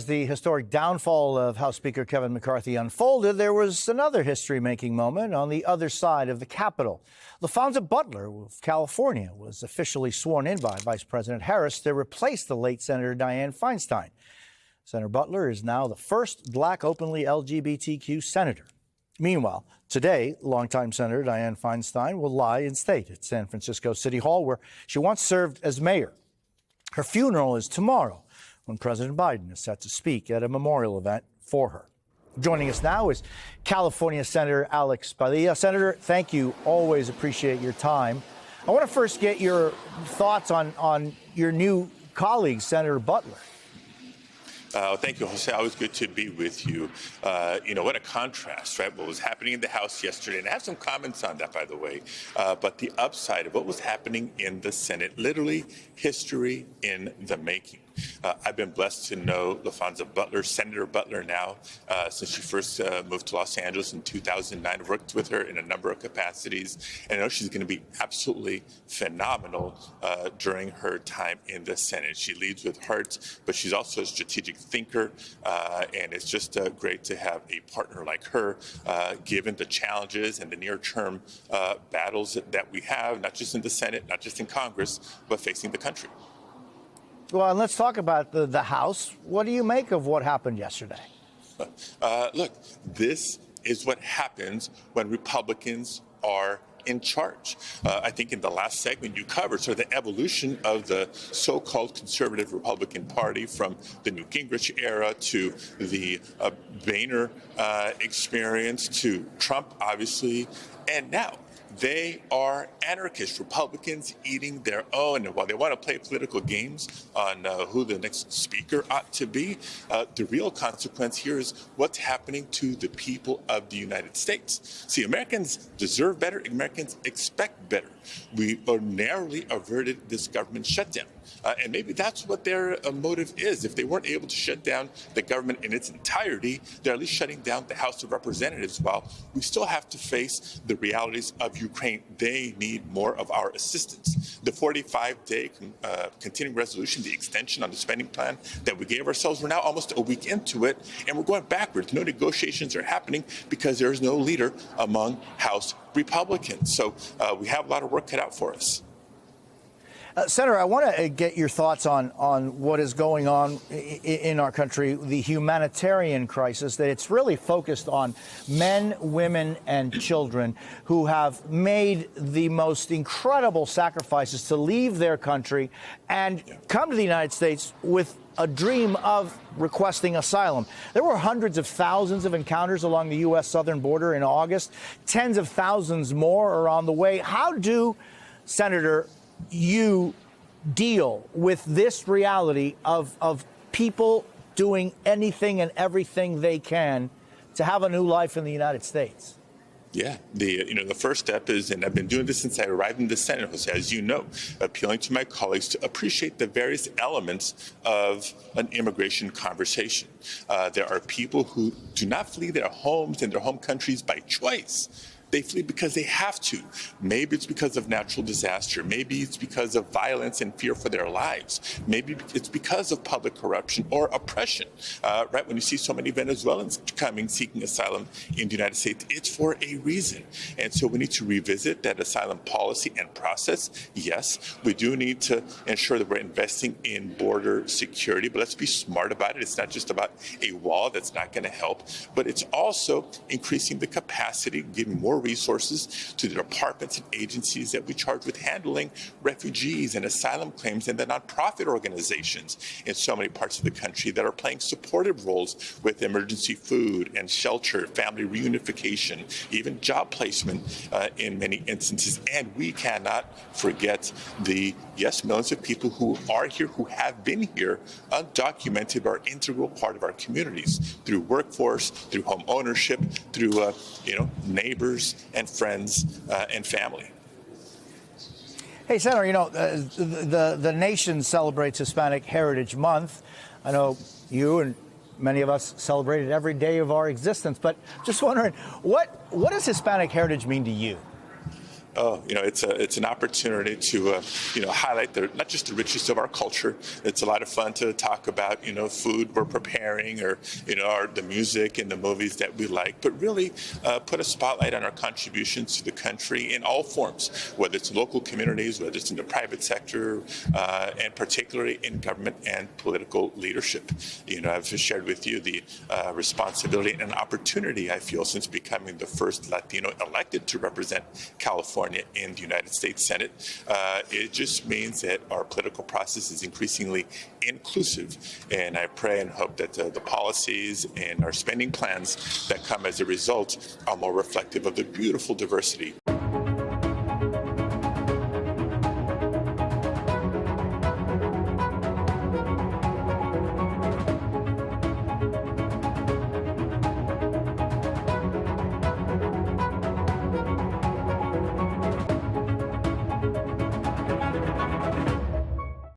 As the historic downfall of House Speaker Kevin McCarthy unfolded, there was another history-making moment on the other side of the Capitol. Laphonza Butler of California was officially sworn in by Vice President Harris to replace the late Senator Dianne Feinstein. Senator Butler is now the first black openly LGBTQ senator. Meanwhile, today, longtime Senator Dianne Feinstein will lie in state at San Francisco City Hall, where she once served as mayor. Her funeral is tomorrow, when President Biden is set to speak at a memorial event for her. Joining us now is California Senator Alex Padilla. Senator, thank you. Always appreciate your time. I want to first get your thoughts on your new colleague, Senator Butler. Thank you, Jose. Always good to be with you. What a contrast, right? What was happening in the House yesterday, and I have some comments on that, by the way, but the upside of what was happening in the Senate, literally history in the making. I've been blessed to know Laphonza Butler, Senator Butler now, since she first moved to Los Angeles in 2009. I've worked with her in a number of capacities, and I know she's going to be absolutely phenomenal during her time in the Senate. She leads with heart, but she's also a strategic thinker, and it's just great to have a partner like her, given the challenges and the near-term battles that we have, not just in the Senate, not just in Congress, but facing the country. Well, and let's talk about the House. What do you make of what happened yesterday? Look, this is what happens when Republicans are in charge. I think in the last segment you covered sort of the evolution of the so-called conservative Republican Party from the Newt Gingrich era to the Boehner experience to Trump, obviously, and now they are anarchist Republicans eating their own. And while they want to play political games on who the next speaker ought to be, the real consequence here is what's happening to the people of the United States. See, Americans deserve better. Americans expect better. We narrowly averted this government shutdown. And maybe that's what their motive is. If they weren't able to shut down the government in its entirety, they're at least shutting down the House of Representatives while we still have to face the realities of Ukraine. They need more of our assistance. The 45-day continuing resolution, the extension on the spending plan that we gave ourselves, we're now almost a week into it, and we're going backwards. No negotiations are happening because there is no leader among House Republicans. So we have a lot of work cut out for us. Senator, I want to get your thoughts on what is going on in our country, the humanitarian crisis, that it's really focused on men, women, and children who have made the most incredible sacrifices to leave their country and come to the United States with a dream of requesting asylum. There were hundreds of thousands of encounters along the U.S. southern border in August. Tens of thousands more are on the way. How do, Senator, you deal with this reality of people doing anything and everything they can to have a new life in the United States? Yeah, the first step is, and I've been doing this since I arrived in the Senate, Jose, as you know, appealing to my colleagues to appreciate the various elements of an immigration conversation. There are people who do not flee their homes and their home countries by choice. They flee because they have to. Maybe it's because of natural disaster. Maybe it's because of violence and fear for their lives. Maybe it's because of public corruption or oppression. Right? When you see so many Venezuelans coming seeking asylum in the United States, it's for a reason. And so we need to revisit that asylum policy and process. Yes, we do need to ensure that we're investing in border security, but let's be smart about it. It's not just about a wall that's not going to help, but it's also increasing the capacity, giving more resources to the departments and agencies that we charge with handling refugees and asylum claims, and the nonprofit organizations in so many parts of the country that are playing supportive roles with emergency food and shelter, family reunification, even job placement in many instances. And we cannot forget the, millions of people who are here, who have been here, undocumented, are an integral part of our communities through workforce, through home ownership, through neighbors and friends and family. Hey, Senator, the nation celebrates Hispanic Heritage Month. I know you and many of us celebrate it every day of our existence, but just wondering, what does Hispanic heritage mean to you? Oh, it's an opportunity to, highlight not just the richness of our culture. It's a lot of fun to talk about, food we're preparing or, the music and the movies that we like, but really put a spotlight on our contributions to the country in all forms, whether it's in local communities, whether it's in the private sector, and particularly in government and political leadership. I've shared with you the responsibility and opportunity I feel since becoming the first Latino elected to represent California in the United States Senate. It just means that our political process is increasingly inclusive, and I pray and hope that the policies and our spending plans that come as a result are more reflective of the beautiful diversity